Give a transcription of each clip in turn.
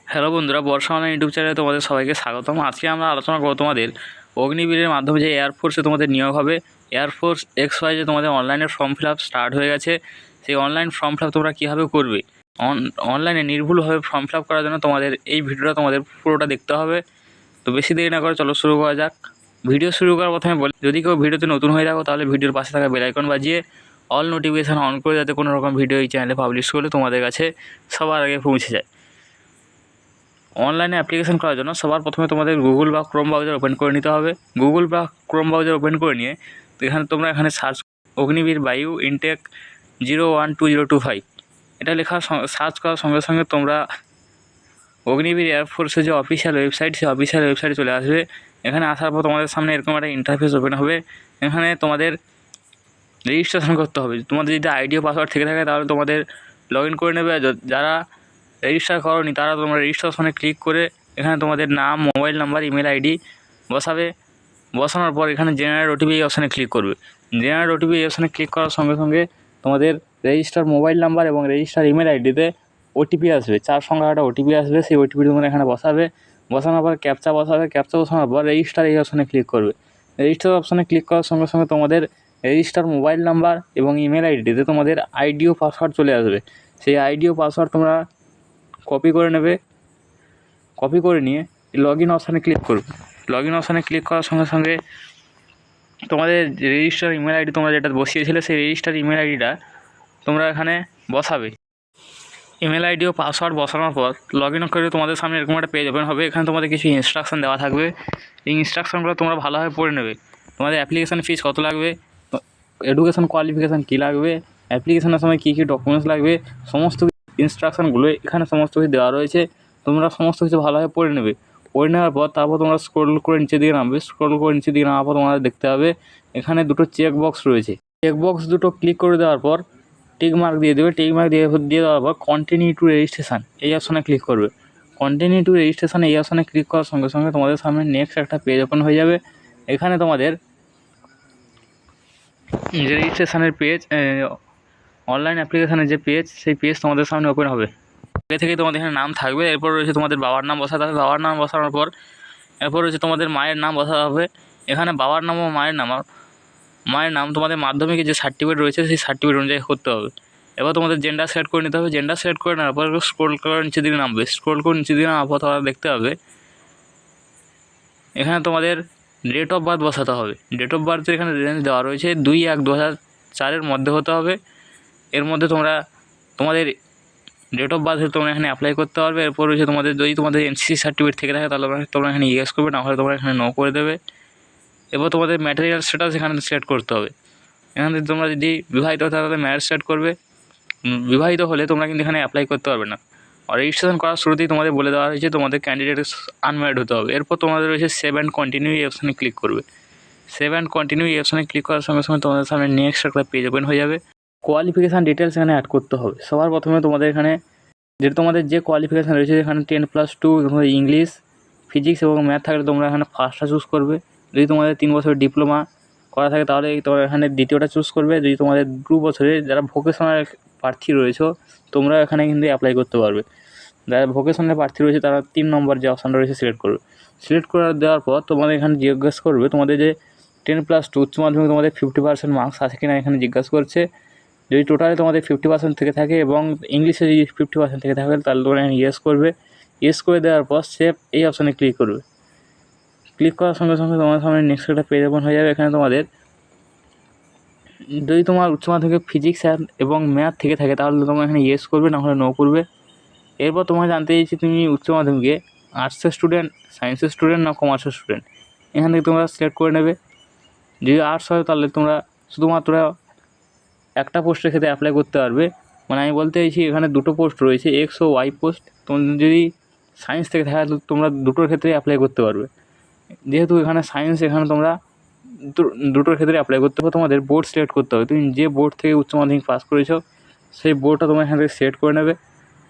Hello বন্ধুরা, বর্ষা online YouTube চ্যানেলে তোমাদের সবাইকে স্বাগতম। আজকে আমরা আলোচনা করবো তোমাদের অগ্নিবীরের মাধ্যমে যে এয়ারফোর্সে তোমাদের নিয়োগ হবে। এয়ারফোর্স XY যে তোমাদের অনলাইনে ফর্ম ফিল আপ স্টার্ট হয়ে গেছে। সেই অনলাইন ফর্ম ফিল আপ তোমরা কীভাবে করবে, অনলাইনে নির্ভুলভাবে ফর্ম ফিল আপ করার জন্য তোমাদের এই ভিডিওটা তোমাদের পুরোটা দেখতে হবে। তো বেশি দেরি না করে চলো শুরু করা যাক। ভিডিও শুরু করার প্রথমে বলি, যদি কেউ ভিডিওতে নতুন হয়ে থাকো তাহলে ভিডিওর পাশে থাকা বেল আইকন বাজিয়ে অল নোটিফিকেশান অন করে, যাতে কোনো রকম ভিডিও এই চ্যানেলে পাবলিশ করলে তোমাদের কাছে সবার আগে পৌঁছে যায়। অনলাইনে অ্যাপ্লিকেশন করার জন্য সবার প্রথমে তোমাদের গুগল বা ক্রোম ব্রাউজার ওপেন করে নিতে হবে। গুগল বা ক্রোম ব্রাউজার ওপেন করে নিয়ে তোমরা এখানে সার্চ অগ্নিবীর বায়ু ইনটেক 012025 এটা লেখা সার্চ করার সঙ্গে সঙ্গে তোমরা অগ্নিবীর এয়ারফোর্সের যে অফিসিয়াল ওয়েবসাইট, সেই অফিসিয়াল ওয়েবসাইটে চলে আসবে। এখানে আসার পর তোমাদের সামনে এরকম একটা ইন্টারফেস ওপেন হবে। এখানে তোমাদের রেজিস্ট্রেশন করতে হবে। তোমাদের যদি আইডি ও পাসওয়ার্ড থেকে থাকে তাহলে তোমাদের লগ ইন করে নেবে। যারা রেজিস্টার করোনি তারা তোমরা রেজিস্ট্রেশনে ক্লিক করে এখানে তোমাদের নাম, মোবাইল নাম্বার, ইমেল আইডি বসাবে। বসানোর পর এখানে জেনারেট ওটিপি এই অপশানে ক্লিক করবে। জেনারেট ওটিপি এই অপশানে ক্লিক করার সঙ্গে সঙ্গে তোমাদের রেজিস্টার মোবাইল নাম্বার এবং রেজিস্টার ইমেল আইডিতে ওটিপি আসবে, 4 সংখ্যার একটা ওটিপি আসবে। সেই ওটিপি তোমরা এখানে বসাবে। বসানোর পর ক্যাপচা বসাবে। ক্যাপচা বসানোর পর রেজিস্টার এই অপশানে ক্লিক করবে। রেজিস্টার অপশানে ক্লিক করার সঙ্গে সঙ্গে তোমাদের রেজিস্টার মোবাইল নাম্বার এবং ইমেল আইডিতে তোমাদের আইডি ও পাসওয়ার্ড চলে আসবে। সেই আইডি ও পাসওয়ার্ড তোমরা কপি করে নেবে। কপি করে নিয়ে লগ ইন অপশানে ক্লিক করবে। লগ ইন অপশানে ক্লিক করার সঙ্গে সঙ্গে তোমাদের রেজিস্টার ইমেল আইডি তোমরা যেটা বসিয়েছিলে সেই রেজিস্টার ইমেল আইডিটা তোমরা এখানে বসাবে। ইমেল আইডি ও পাসওয়ার্ড বসানোর পর লগ ইন করে তোমাদের সামনে এরকম একটা পেজ ওপেন হবে। এখানে তোমাদের কিছু ইনস্ট্রাকশান দেওয়া থাকবে। এই ইনস্ট্রাকশানগুলো তোমরা ভালোভাবে পড়ে নেবে। তোমাদের অ্যাপ্লিকেশান ফিস কত লাগবে, এডুকেশন কোয়ালিফিকেশান কী লাগবে, অ্যাপ্লিকেশানের সময় কী কী ডকুমেন্টস লাগবে, সমস্ত ইনস্ট্রাকশানগুলো এখানে সমস্ত কিছু দেওয়া রয়েছে। তোমরা সমস্ত কিছু ভালোভাবে পড়ে নেবে। পড়ে নেওয়ার পর তারপর তোমরা স্ক্রল করে নিচের দিকে নামবে। স্ক্রল করে নিচের দিকে নামার পর তোমাদের দেখতে হবে এখানে দুটো চেক বক্স রয়েছে। চেক বক্স দুটো ক্লিক করে দেওয়ার পর টিক মার্ক দিয়ে দেবে। টিক মার্ক দিয়ে দেওয়ার পর কন্টিনিউ টু রেজিস্ট্রেশন এই অপশানে ক্লিক করবে। কন্টিনিউ টু রেজিস্ট্রেশন এই অপশানে ক্লিক করার সঙ্গে সঙ্গে তোমাদের সামনে নেক্সট একটা পেজ ওপেন হয়ে যাবে। এখানে তোমাদের যে রেজিস্ট্রেশনের পেজ, অনলাইন অ্যাপ্লিকেশানের যে পেজ, সেই পেজ তোমাদের সামনে ওপেন হবে। আগে থেকেই তোমাদের এখানে নাম থাকবে। এরপর রয়েছে তোমাদের বাবার নাম বসাতে হবে। বাবার নাম বসানোর পর এরপর রয়েছে তোমাদের মায়ের নাম বসাতে হবে। এখানে বাবার নাম ও মায়ের নাম তোমাদের মাধ্যমিকে যে সার্টিফিকেট রয়েছে সেই সার্টিফিকেট অনুযায়ী করতে হবে। এবার তোমাদের জেন্ডার সিলেক্ট করে নিতে হবে। জেন্ডার সিলেক্ট করে নেওয়ার পর স্ক্রোল করে নিচের দিকে নামবে। স্ক্রোল করে নিচের দিকে নামার পর তোমরা দেখতে হবে এখানে তোমাদের ডেট অফ বার্থ বসাতে হবে। ডেট অফ বার্থের এখানে রেঞ্জ দেওয়া রয়েছে 2/1/2004 মধ্যে হতে হবে। এর মধ্যে তোমাদের ডেট অফ বার্থে তোমরা এখানে অ্যাপ্লাই করতে পারবে। এরপর রয়েছে তোমাদের যদি তোমাদের এনসিসি সার্টিফিকেট থেকে থাকে তাহলে তোমরা এখানে ইয়েস করবে, না হলে তোমরা এখানে নো করে দেবে। এরপর তোমাদের ম্যাটেরিয়াল স্ট্যাটাস এখানে সিলেক্ট করতে হবে। এখানে তোমরা যদি বিবাহিত হতে তাহলে ম্যারেজ সিলেক্ট করবে। বিবাহিত হলে তোমরা কিন্তু এখানে অ্যাপ্লাই করতে পারবে না। আর রেজিস্ট্রেশন করার শুরুতেই তোমাদের বলে দেওয়া হয়েছে তোমাদের ক্যান্ডিডেট আনম্যারিড হতে হবে। এরপর তোমাদের রয়েছে সেভ অ্যান্ড কন্টিনিউ এই অপশানে ক্লিক করবে। সেভ অ্যান্ড কন্টিনিউ এই অপশানে ক্লিক করার সঙ্গে সঙ্গে তোমাদের সামনে নেক্সট একটা পেজ ওপেন হয়ে যাবে। কোয়ালিফিকেশান ডিটেলস এখানে অ্যাড করতে হবে। সবার প্রথমে তোমাদের এখানে তোমাদের যে কোয়ালিফিকেশান রয়েছে এখানে 10+2 ইংলিশ, ফিজিক্স এবং ম্যাথ থাকলে তোমরা এখানে ফার্স্টটা চুজ করবে। যদি তোমাদের 3 বছরের ডিপ্লোমা করা থাকে তাহলে তোমরা এখানে দ্বিতীয়টা চুজ করবে। যদি তোমাদের 2 বছরের যারা ভোকেশনাল প্রার্থী রয়েছে তোমরা এখানে কিন্তু অ্যাপ্লাই করতে পারবে। যারা ভোকেশনাল প্রার্থী রয়েছে তারা 3 নম্বর যে অপশানটা রয়েছে সিলেক্ট করবে। সিলেক্ট করে দেওয়ার পর তোমাদের এখানে জিজ্ঞাসা করবে তোমাদের যে 10+2 উচ্চ মাধ্যমিকে তোমাদের 50% মার্কস আছে কিনা এখানে জিজ্ঞাসা করছে। যদি টোটালে তোমাদের 50% থেকে থাকে এবং ইংলিশে যদি 50% থেকে থাকে তাহলে তোমরা এখানে ইয়েস করবে। ইয়েস করে দেওয়ার পর সেভ এই অপশানে ক্লিক করবে। ক্লিক করার সঙ্গে সঙ্গে তোমার সামনে নেক্সট একটা পেজ ওপেন হয়ে যাবে। এখানে তোমাদের যদি তোমার উচ্চ মাধ্যমিকে ফিজিক্স এবং ম্যাথ থেকে থাকে তাহলে তোমরা এখানে ইয়েস করবে, না হলে নো করবে। এরপর তোমরা জানতে চাইছি তুমি উচ্চ মাধ্যমিকে আর্টসের স্টুডেন্ট, সায়েন্সের স্টুডেন্ট না কমার্সের স্টুডেন্ট। এখান থেকে তোমরা সিলেক্ট করে নেবে। যদি আর্টস হয় তাহলে তোমরা শুধুমাত্র একটা পোস্টের ক্ষেত্রে অ্যাপ্লাই করতে পারবে। মানে আমি বলতে চাইছি এখানে দুটো পোস্ট রয়েছে, এক্স ও ওয়াই পোস্ট। তোমাদের যদি সায়েন্স থেকে থাকে তাহলে তোমরা দুটোর ক্ষেত্রে অ্যাপ্লাই করতে পারবে। যেহেতু এখানে সায়েন্স, এখানে তোমরা দুটোর ক্ষেত্রে অ্যাপ্লাই করতে হবে। তোমাদের বোর্ড সিলেক্ট করতে হবে। তুমি যে বোর্ড থেকে উচ্চ মাধ্যমিক পাস করেছো সেই বোর্ডটা তোমরা এখান থেকে সিলেক্ট করে নেবে।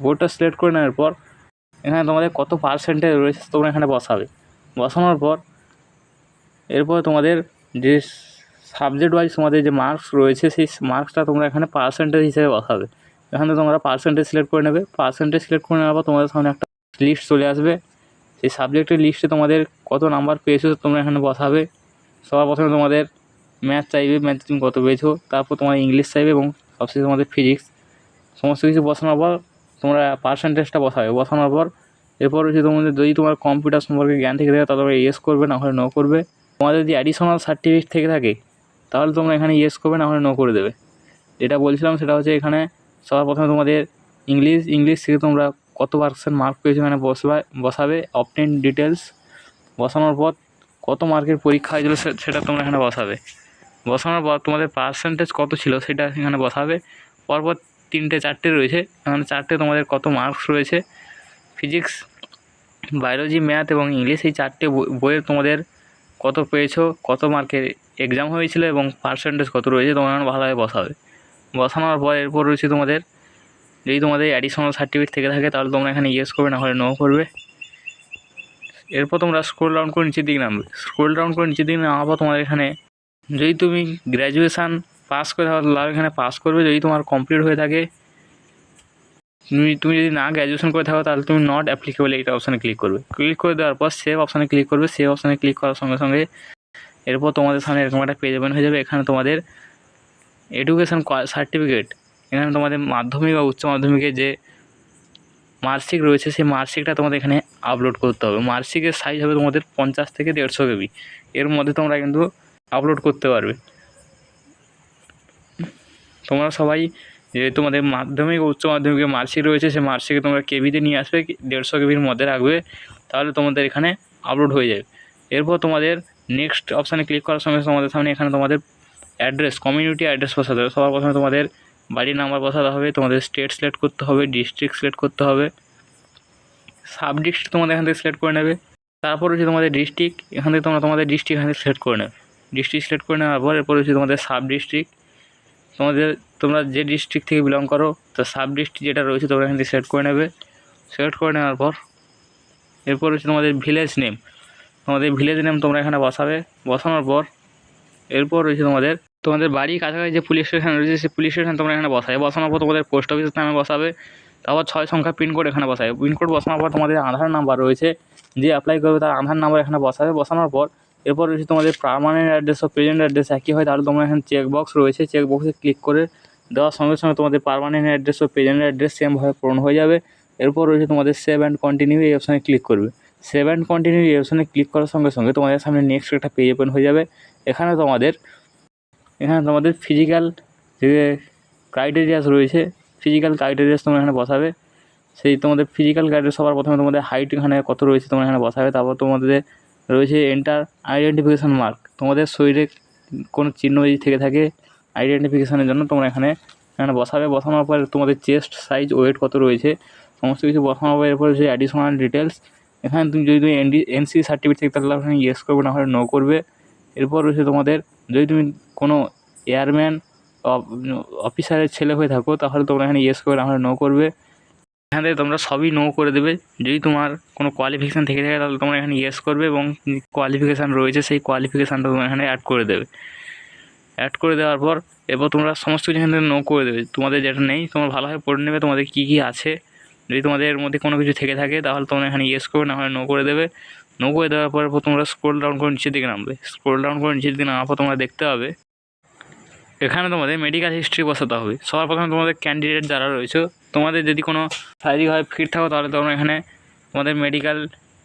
বোর্ডটা সিলেক্ট করে নেওয়ার পর এখানে তোমাদের কত পার্সেন্টেজ রয়েছে তোমরা এখানে বসাবে। বসানোর পর এরপর তোমাদের যে সাবজেক্ট ওয়াইজ তোমাদের যে মার্কস রয়েছে সেই মার্কসটা তোমরা এখানে পার্সেন্টেজ হিসেবে বসাবে। এখানে তোমরা পার্সেন্টেজ সিলেক্ট করে নেবে। পার্সেন্টেজ সিলেক্ট করে নেওয়ার পর তোমাদের সামনে একটা লিস্ট চলে আসবে। সেই সাবজেক্টের লিস্টে তোমাদের কত নাম্বার পেয়েছো তোমরা এখানে বসাবে। সবার প্রথমে তোমাদের ম্যাথ চাইবে, ম্যাথে তুমি কত পেয়েছো, তারপর তোমার ইংলিশ চাইবে এবং সবশেষে তোমাদের ফিজিক্স। সমস্ত কিছু বসানোর পর তোমরা পার্সেন্টেজটা বসাবে। বসানোর পর এরপর হচ্ছে তোমাদের যদি তোমার কম্পিউটার সম্পর্কে জ্ঞান থেকে থাকে তাহলে তোমরা ইয়েস করবে, না হলে নো করবে। তোমাদের যদি অ্যাডিশনাল সার্টিফিকেট থেকে থাকে তাহলে তোমরা এখানে ইয়েস করবে, না হলে নো করে দেবে। যেটা বলছিলাম সেটা হচ্ছে এখানে সবার প্রথমে তোমাদের ইংলিশ থেকে তোমরা কত পার্সেন্ট মার্ক পেয়েছো এখানে বসাবে। অবটেন ডিটেলস বসানোর পর কত মার্কের পরীক্ষা হয়েছিল সেটা তোমরা এখানে বসাবে। বসানোর পর তোমাদের পার্সেন্টেজ কত ছিল সেটা এখানে বসাবে। পরপর 3-4টে রয়েছে, এখানে 4টে তোমাদের কত মার্কস রয়েছে। ফিজিক্স, বায়োলজি, ম্যাথ এবং ইংলিশ, এই 4টে বইয়ের তোমাদের কত পেয়েছো, কত মার্কের এক্সাম হয়েছিল এবং পার্সেন্টেজ কত রয়েছে তোমরা এখানে ভালোভাবে বসাবে। বসানোর পর এরপর রয়েছে তোমাদের যদি তোমাদের অ্যাডিশনাল সার্টিফিকেট থেকে থাকে তাহলে তোমরা এখানে ইয়েস করবে, না হলে নো করবে। এরপর তোমরা স্ক্রল ডাউন করে নিচের দিকে নামবে। স্ক্রল ডাউন করে নিচের দিকে নামার পর তোমাদের এখানে যদি তুমি গ্র্যাজুয়েশান পাস করে থাকো তাহলে এখানে পাস করবে। যদি তোমার কমপ্লিট হয়ে থাকে, তুমি যদি না গ্র্যাজুয়েশন করে থাকো তাহলে তুমি নট অ্যাপ্লিকেবল এইটা অপশানে ক্লিক করবে। ক্লিক করে দেওয়ার পর সেভ অপশানে ক্লিক করবে। সেভ অপশানে ক্লিক করার সঙ্গে সঙ্গে এরপর তোমাদের সামনে এরকম একটা পেজ ওপেন হয়ে যাবে। এখানে তোমাদের এডুকেশান সার্টিফিকেট, এখানে তোমাদের মাধ্যমিক বা উচ্চ মাধ্যমিকের যে মার্কশিট রয়েছে সেই মার্কশিটটা তোমাদের এখানে আপলোড করতে হবে। মার্কশিটের সাইজ হবে তোমাদের 50 থেকে 150 KB, এর মধ্যে তোমরা কিন্তু আপলোড করতে পারবে। তোমরা সবাই যে তোমাদের মাধ্যমিক ও উচ্চ মাধ্যমিকের মার্কশিট রয়েছে সেই মার্কশিটকে তোমরা কেবিতে নিয়ে আসবে, 150 KBর মধ্যে রাখবে, তাহলে তোমাদের এখানে আপলোড হয়ে যাবে। এরপর তোমাদের নেক্সট অপশানে ক্লিক করার সঙ্গে তোমাদের সামনে এখানে তোমাদের অ্যাড্রেস, কমিউনিটি অ্যাড্রেস বসাতে হবে। সবার প্রথমে তোমাদের বাড়ির নাম্বার বসাতে হবে, তোমাদের স্টেট সিলেক্ট করতে হবে, ডিস্ট্রিক্ট সিলেক্ট করতে হবে, সাব ডিস্ট্রিক্ট তোমাদের এখান থেকে সিলেক্ট করে নেবে। তারপর হচ্ছে তোমাদের ডিস্ট্রিক্ট, এখান থেকে তোমরা তোমাদের ডিস্ট্রিক্ট এখান থেকে সিলেক্ট করে নেবে। ডিস্ট্রিক্ট সিলেক্ট করে নেওয়ার পর এরপর হচ্ছে তোমাদের সাব ডিস্ট্রিক্ট, তোমরা যে ডিস্ট্রিক্ট থেকে বিলং করো তো সাব ডিস্ট্রিক্ট যেটা রয়েছে তোমরা এখান থেকে সিলেক্ট করে নেবে। সিলেক্ট করে নেওয়ার পর এরপর হচ্ছে তোমাদের ভিলেজ নেম, তোমরা এখানে বসাবে। বসানোর পর এরপর রয়েছে তোমাদের বাড়ির কাছাকাছি যে পুলিশ স্টেশন রয়েছে সেই পুলিশ স্টেশন তোমরা এখানে বসাবে। বসানোর পর তোমাদের পোস্ট অফিসের নামে বসাবে। তারপর 6 সংখ্যা পিনকোড এখানে বসাবে। পিনকোড বসানোর পর তোমাদের আধার নাম্বার রয়েছে, যে অ্যাপ্লাই করবে তার আধার নাম্বার এখানে বসাবে। বসানোর পর এরপর রয়েছে তোমাদের পার্মানেন্ট অ্যাড্রেস ও প্রেজেন্ট অ্যাড্রেস একই হয় তাহলে তোমরা এখানে চেকবক্স রয়েছে, চেকবক্সে ক্লিক করে দেওয়ার সঙ্গে সঙ্গে তোমাদের পার্মানেন্ট অ্যাড্রেস ও প্রেজেন্ট অ্যাড্রেস সেমভাবে পূরণ হয়ে যাবে। এরপর রয়েছে তোমাদের সেভ অ্যান্ড কন্টিনিউ, এই অপশানে ক্লিক করবে। সেভ অ্যান্ড কন্টিনিউ এই অপশানে ক্লিক করার সঙ্গে সঙ্গে তোমাদের সামনে নেক্সট একটা পেজ ওপেন হয়ে যাবে। এখানে তোমাদের ফিজিক্যাল যে ক্রাইটেরিয়াস রয়েছে, ফিজিক্যাল ক্রাইটেরিয়াস তোমরা এখানে বসাবে। সেই তোমাদের ফিজিক্যাল ক্রাইটেরিয়া সবার প্রথমে তোমাদের হাইট এখানে কত রয়েছে তোমরা এখানে বসাবে। তারপর তোমাদের রয়েছে এন্টার আইডেন্টিফিকেশান মার্ক, তোমাদের শরীরে কোনো চিহ্ন যদি থেকে থাকে আইডেন্টিফিকেশানের জন্য তোমরা এখানে বসাবে। বসানোর পর তোমাদের চেস্ট সাইজ, ওয়েট কত রয়েছে সমস্ত কিছু বসানোর পর এরপর হচ্ছে অ্যাডিশনাল ডিটেলস। এখানে তুমি যদি এনসি সার্টিফিকেট থেকে তাহলে এখানে ইয়েস করবে, না হলে নো করবে। এরপর রয়েছে তোমাদের যদি তুমি কোনো এয়ারম্যান অফিসারের ছেলে হয়ে থাকো তাহলে তোমরা এখানে ইয়েস করবে, না হলে নো করবে। এখান থেকে তোমরা সবই নো করে দেবে। যদি তোমার কোনো কোয়ালিফিকেশান থেকে থাকে তাহলে তোমরা এখানে ইয়েস করবে এবং কোয়ালিফিকেশান রয়েছে সেই কোয়ালিফিকেশানটা তোমরা এখানে অ্যাড করে দেবে। অ্যাড করে দেওয়ার পর এরপর তোমরা সমস্ত কিছু এখান থেকে নো করে দেবে। তোমাদের যেটা নেই তোমরা ভালোভাবে পড়ে নেবে তোমাদের কী কী আছে। যদি তোমাদের এর মধ্যে কোনো কিছু থেকে থাকে তাহলে তোমরা এখানে ইয়েস করবে, না হলে নো করে দেবে। নো করে দেওয়ার পর তোমরা স্ক্রল ডাউন করে নিচের দিকে নামবে। স্ক্রল ডাউন করে নিচের দিকে নামার পর তোমরা দেখতে পাবে এখানে তোমাদের মেডিকেল হিস্ট্রি বসাতে হবে। সবার প্রথমে তোমাদের ক্যান্ডিডেট যারা রয়েছে তোমাদের যদি কোনো শারীরিকভাবে ফিট থাকো তাহলে তোমরা এখানে তোমাদের মেডিকেল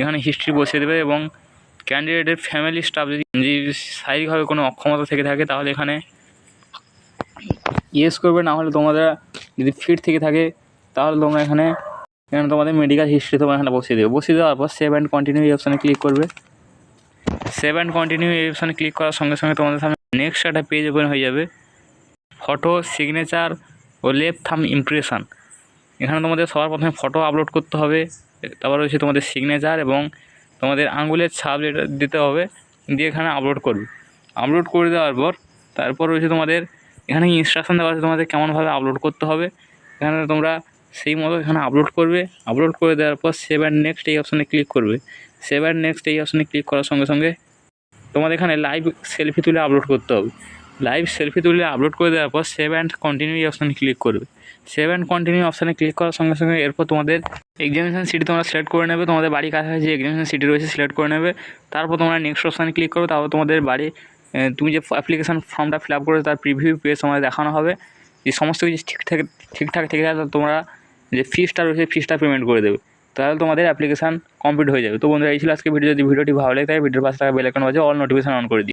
এখানে হিস্ট্রি বসিয়ে দেবে এবং ক্যান্ডিডেটের ফ্যামিলি স্টাফ যদি শারীরিকভাবে কোনো অক্ষমতা থেকে থাকে তাহলে এখানে ইয়েস করবে, না হলে তোমাদের যদি ফিট থেকে থাকে তাহলে তোমরা এখানে তোমাদের মেডিকেল হিস্ট্রি তোমরা এখানে বসিয়ে দেবে। বসিয়ে দেওয়ার পর সেভ অ্যান্ড কন্টিনিউ এই অপশানে ক্লিক করবে। সেভ অ্যান্ড কন্টিনিউ এই অপশানে ক্লিক করার সঙ্গে সঙ্গে তোমাদের সামনে নেক্সট একটা পেজ ওপেন হয়ে যাবে। ফটো, সিগনেচার ও লেফট থাম্ব ইমপ্রেশন, এখানে তোমাদের সবার প্রথমে ফটো আপলোড করতে হবে। তারপর হচ্ছে তোমাদের সিগনেচার এবং তোমাদের আঙুলের ছাপ যেটা দিতে হবে, দিয়ে এখানে আপলোড করবে। আপলোড করে দেওয়ার পর তারপর রয়েছে তোমাদের এখানে ইনস্ট্রাকশন দেওয়া আছে তোমাদের কেমনভাবে আপলোড করতে হবে। এখানে তোমরা সেই মতো এখানে আপলোড করবে। আপলোড করে দেওয়ার পর সেভ অ্যান্ড নেক্সট এই অপশানে ক্লিক করবে। সেভ অ্যান্ড নেক্সট এই অপশানে ক্লিক করার সঙ্গে সঙ্গে তোমাদের এখানে লাইভ সেলফি তুলে আপলোড করতে হবে। লাইভ সেলফি তুলে আপলোড করে দেওয়ার পর সেভ অ্যান্ড কন্টিনিউ এই অপশানে ক্লিক করবে। সেভ অ্যান্ড কন্টিনিউ অপশানে ক্লিক করার সঙ্গে সঙ্গে এরপর তোমাদের এক্সামিনেশন সিটি তোমরা সিলেক্ট করে নেবে, তোমাদের বাড়ি কাছাকাছি যে এক্সামিনেশন সিটি রয়েছে সিলেক্ট করে নেবে। তারপর তোমরা নেক্সট অপশানে ক্লিক করবে, তারপর তোমাদের বাড়ি তুমি যে অ্যাপ্লিকেশান ফর্মটা ফিল আপ করে তার প্রিভিউ পেজ তোমাদের দেখানো হবে। যে সমস্ত কিছু ঠিকঠাক থেকে থাকে তোমরা যে ফিসটা রয়েছে ফিসটা পেমেন্ট করে দেবে, তাহলে তোমাদের অ্যাপ্লিকেশান কমপ্লিট হয়ে যাবে। তো বন্ধুরা এই ছিল আজকে ভিডিও। যদি ভিডিওটি ভালো লাগে তাই ভিডিওর পাশে থাকা বেল আইকন বাজে অল নোটিফিকেশন অন করে দিই।